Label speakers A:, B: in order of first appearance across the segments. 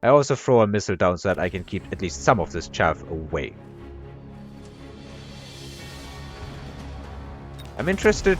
A: I also throw a missile down so that I can keep at least some of this chaff away. I'm interested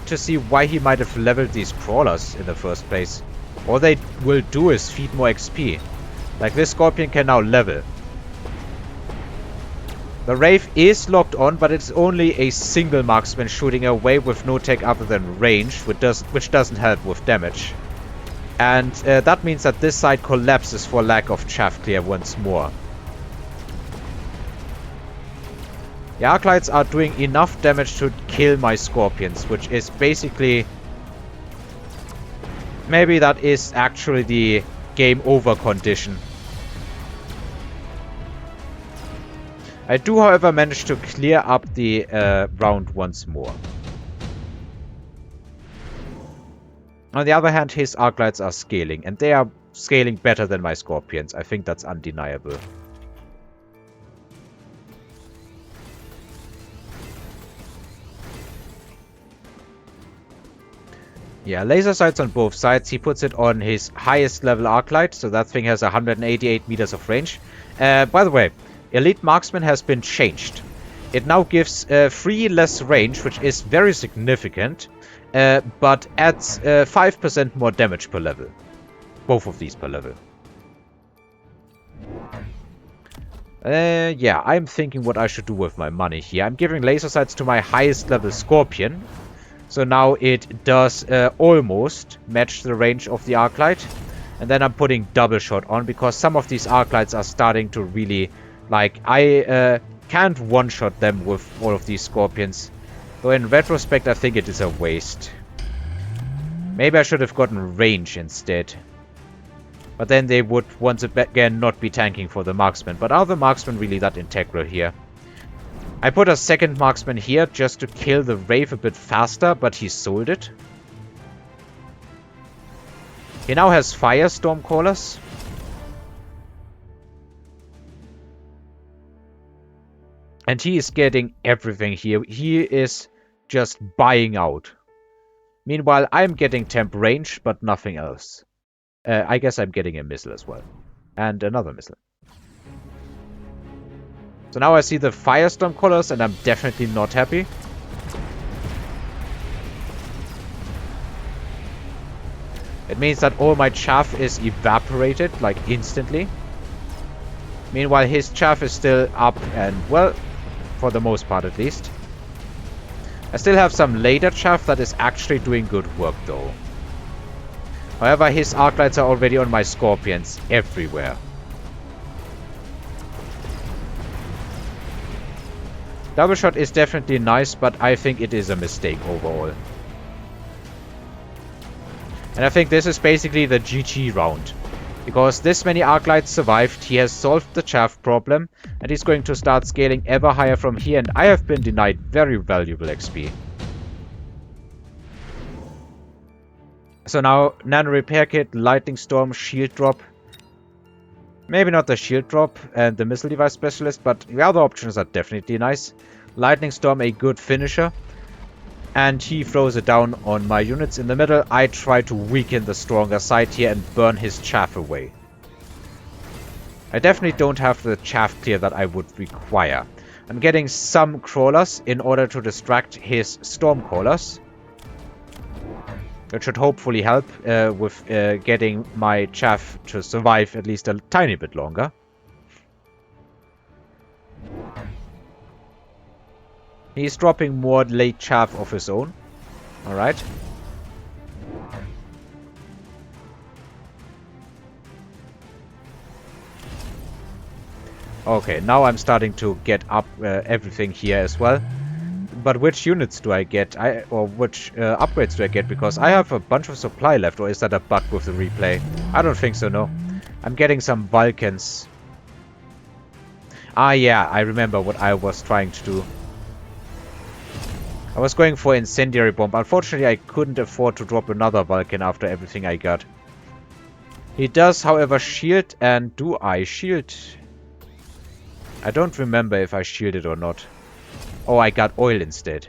A: to see why he might have leveled these crawlers in the first place. All they will do is feed more XP. Like, this Scorpion can now level. The Wraith is locked on, but it's only a single marksman shooting away with no tech other than range, which doesn't help with damage. And that means that this side collapses for lack of chaff clear once more. The Arclights are doing enough damage to kill my Scorpions, which is basically... Maybe that is actually the game over condition. I do, however, manage to clear up the round once more. On the other hand, his Arclights are scaling, and they are scaling better than my Scorpions. I think that's undeniable. Yeah, laser sights on both sides. He puts it on his highest level Arclight, so that thing has 188 meters of range. By the way, Elite Marksman has been changed. It now gives 3 less range, which is very significant, but adds 5% more damage per level. Both of these per level. Yeah, I'm thinking what I should do with my money here. I'm giving laser sights to my highest level Scorpion. So now it does almost match the range of the Arclight. And then I'm putting double shot on, because some of these Arclights are starting to really... Like, I can't one-shot them with all of these Scorpions. Though in retrospect, I think it is a waste. Maybe I should have gotten range instead. But then they would once again not be tanking for the Marksman. But are the Marksmen really that integral here? I put a second Marksman here just to kill the Wraith a bit faster, but he sold it. He now has Firestorm Callers. And he is getting everything here. He is just buying out. Meanwhile, I'm getting temp range, but nothing else. I guess I'm getting a missile as well. And another missile. So now I see the Firestorm Callers, and I'm definitely not happy. It means that all my chaff is evaporated, like, instantly. Meanwhile, his chaff is still up and, well, for the most part at least. I still have some later chaff that is actually doing good work, though. However, his Arclights are already on my Scorpions everywhere. Double shot is definitely nice, but I think it is a mistake overall. And I think this is basically the GG round. Because this many Arclights survived, he has solved the chaff problem, and he's going to start scaling ever higher from here, and I have been denied very valuable XP. So now, Nano Repair Kit, Lightning Storm, Shield Drop. Maybe not the Shield Drop and the Missile Device Specialist, but the other options are definitely nice. Lightning Storm, a good finisher. And he throws it down on my units in the middle. I try to weaken the stronger side here and burn his chaff away. I definitely don't have the chaff clear that I would require. I'm getting some crawlers in order to distract his Stormcallers. That should hopefully help with getting my chaff to survive at least a tiny bit longer. He's dropping more late chaff of his own. Alright. Okay, now I'm starting to get up everything here as well. But which units do I get? Or which upgrades do I get? Because I have a bunch of supply left. Or is that a bug with the replay? I don't think so, no. I'm getting some Vulcans. Ah, yeah, I remember what I was trying to do. I was going for Incendiary Bomb. Unfortunately, I couldn't afford to drop another Vulcan after everything I got. He does, however, shield. And do I shield? I don't remember if I shielded or not. Oh, I got oil instead.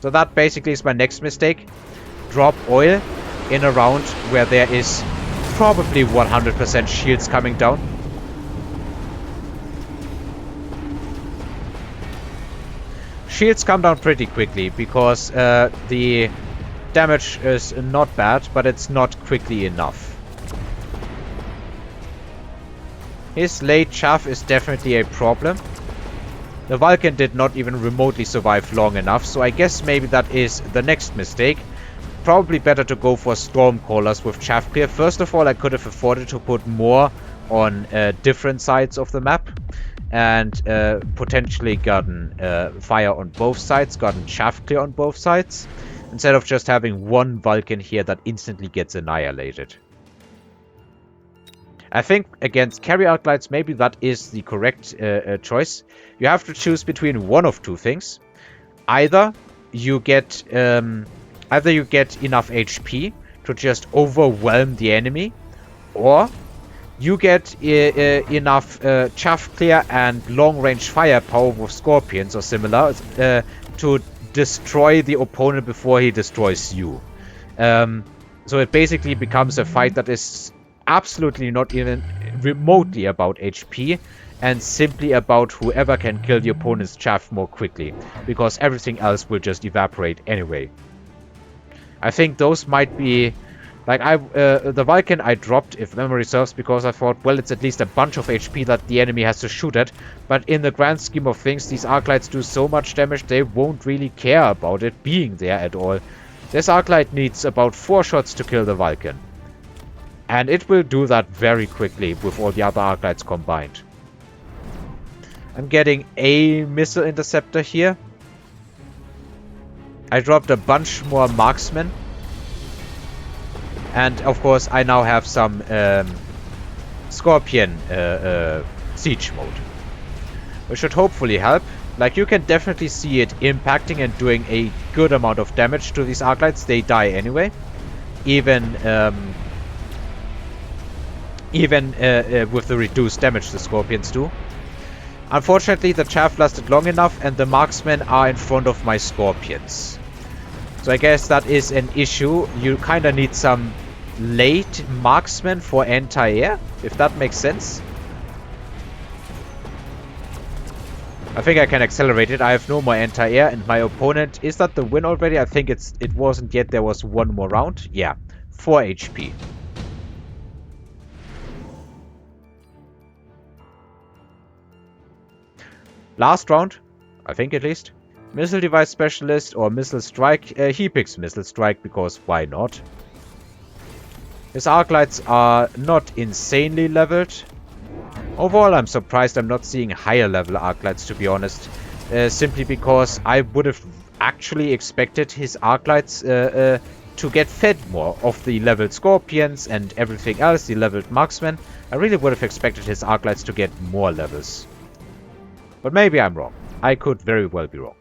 A: So that basically is my next mistake. Drop oil. in a round where there is probably 100% shields coming down. Shields come down pretty quickly because the damage is not bad, but it's not quickly enough. His late chaff is definitely a problem. The Vulcan did not even remotely survive long enough, so I guess maybe that is the next mistake. Probably better to go for Stormcrawlers with chaff clear. First of all, I could have afforded to put more on different sides of the map. And potentially gotten fire on both sides, gotten chaff clear on both sides. Instead of just having one Vulcan here that instantly gets annihilated. I think against carry arclights, maybe that is the correct choice. You have to choose between one of two things. Either you get enough HP to just overwhelm the enemy, or you get enough chaff clear and long-range firepower with scorpions or similar to destroy the opponent before he destroys you. So it basically becomes a fight that is absolutely not even remotely about HP and simply about whoever can kill the opponent's chaff more quickly, because everything else will just evaporate anyway. I think those might be... Like, the Vulcan I dropped, if memory serves, because I thought, well, it's at least a bunch of HP that the enemy has to shoot at. But in the grand scheme of things, these Arclights do so much damage, they won't really care about it being there at all. This Arclight needs about 4 shots to kill the Vulcan. And it will do that very quickly with all the other Arclights combined. I'm getting a missile interceptor here. I dropped a bunch more marksmen. And, of course, I now have some Scorpion siege mode. Which should hopefully help. Like, you can definitely see it impacting and doing a good amount of damage to these Arclights. They die anyway. Even with the reduced damage the Scorpions do. Unfortunately, the chaff lasted long enough and the marksmen are in front of my Scorpions. So I guess that is an issue. You kind of need some late marksmen for anti-air, if that makes sense. I think I can accelerate it. I have no more anti-air and my opponent... Is that the win already? I think it wasn't yet. There was one more round. Yeah, 4 HP. Last round, I think at least. Missile device specialist or missile strike. He picks missile strike because why not? His Arclights are not insanely leveled. Overall, I'm surprised I'm not seeing higher level Arclights, to be honest. Simply because I would have actually expected his Arclights to get fed more of the leveled Scorpions and everything else, the leveled Marksmen. I really would have expected his Arclights to get more levels. But maybe I'm wrong. I could very well be wrong.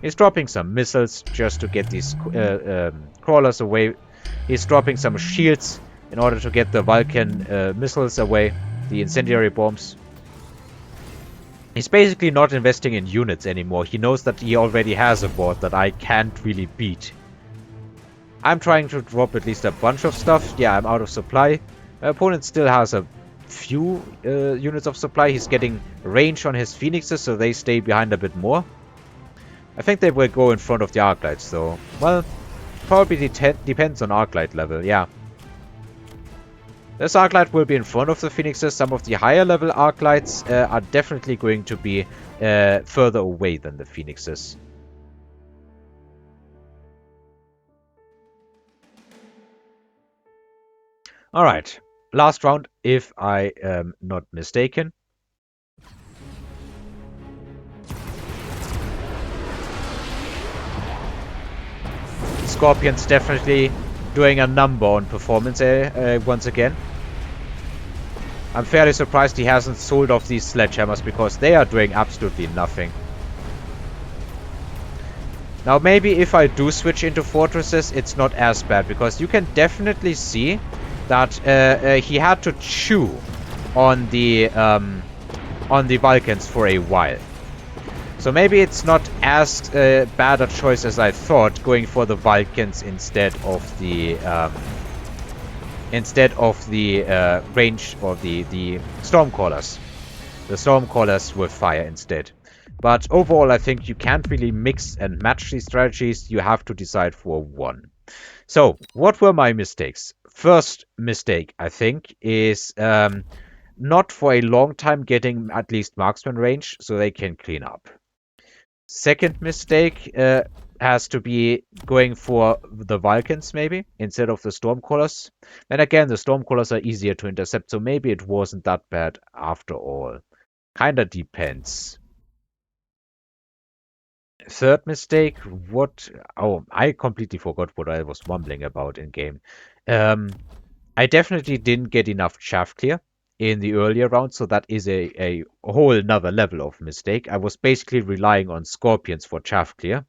A: He's dropping some missiles just to get these crawlers away. He's dropping some shields in order to get the Vulcan missiles away. The incendiary bombs. He's basically not investing in units anymore. He knows that he already has a board that I can't really beat. I'm trying to drop at least a bunch of stuff. Yeah, I'm out of supply. My opponent still has a few units of supply. He's getting range on his Phoenixes, so they stay behind a bit more. I think they will go in front of the Arclights, though. Well, probably depends on Arclight level, yeah. This Arclight will be in front of the Phoenixes. Some of the higher level Arclights are definitely going to be further away than the Phoenixes. Alright, last round, if I am not mistaken. Scorpion's definitely doing a number on performance once again. I'm fairly surprised he hasn't sold off these sledgehammers because they are doing absolutely nothing. Now maybe if I do switch into fortresses, it's not as bad because you can definitely see that he had to chew on the Vulcans for a while. So maybe it's not as bad a choice as I thought, going for the Vulcans instead of the range or the Stormcallers. The Stormcallers with fire instead. But overall, I think you can't really mix and match these strategies. You have to decide for one. So, what were my mistakes? First mistake, I think, is not for a long time getting at least marksman range so they can clean up. Second mistake has to be going for the Vulcans, maybe, instead of the Stormcallers. Then again, the Stormcallers are easier to intercept, so maybe it wasn't that bad after all. Kinda depends. Third mistake, what? Oh, I completely forgot what I was mumbling about in game. I definitely didn't get enough chaff clear in the earlier rounds, so that is a whole nother level of mistake. I was basically relying on Scorpions for chaff clear.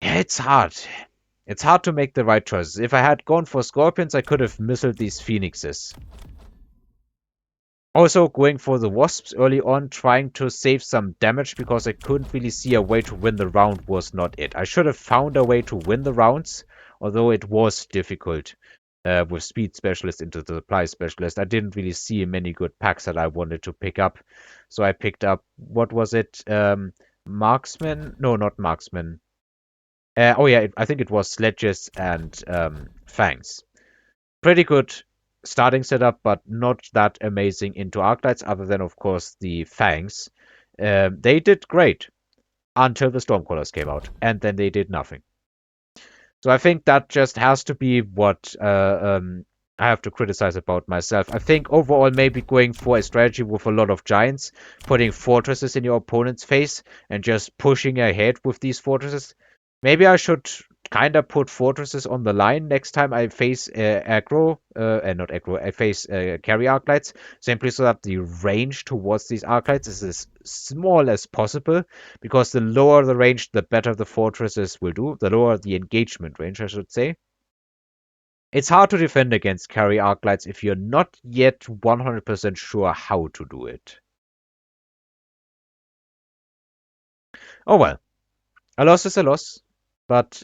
A: Yeah, it's hard. It's hard to make the right choices. If I had gone for Scorpions, I could have missiled these Phoenixes. Also, going for the Wasps early on, trying to save some damage because I couldn't really see a way to win the round was not it. I should have found a way to win the rounds, although it was difficult with Speed Specialist into the Supply Specialist. I didn't really see many good packs that I wanted to pick up. So I picked up, what was it? Marksman? No, not Marksman. Oh yeah, I think it was Sledges and Fangs. Pretty good starting setup, but not that amazing into Arclights, other than, of course, the Fangs. They did great until the Stormcallers came out, and then they did nothing. So I think that just has to be what I have to criticize about myself. I think overall maybe going for a strategy with a lot of giants, putting fortresses in your opponent's face, and just pushing ahead with these fortresses. Maybe I should kind of put fortresses on the line next time I face aggro, not aggro, I face carry arclights, simply so that the range towards these arclights is as small as possible, because the lower the range, the better the fortresses will do, the lower the engagement range, I should say. It's hard to defend against carry arclights if you're not yet 100% sure how to do it. Oh well, a loss is a loss, but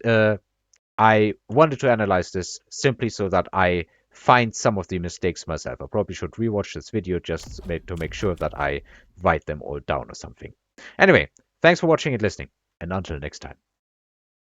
A: I wanted to analyze this simply so that I find some of the mistakes myself. I probably should rewatch this video just to make sure that I write them all down or something. Anyway, thanks for watching and listening, and until next time.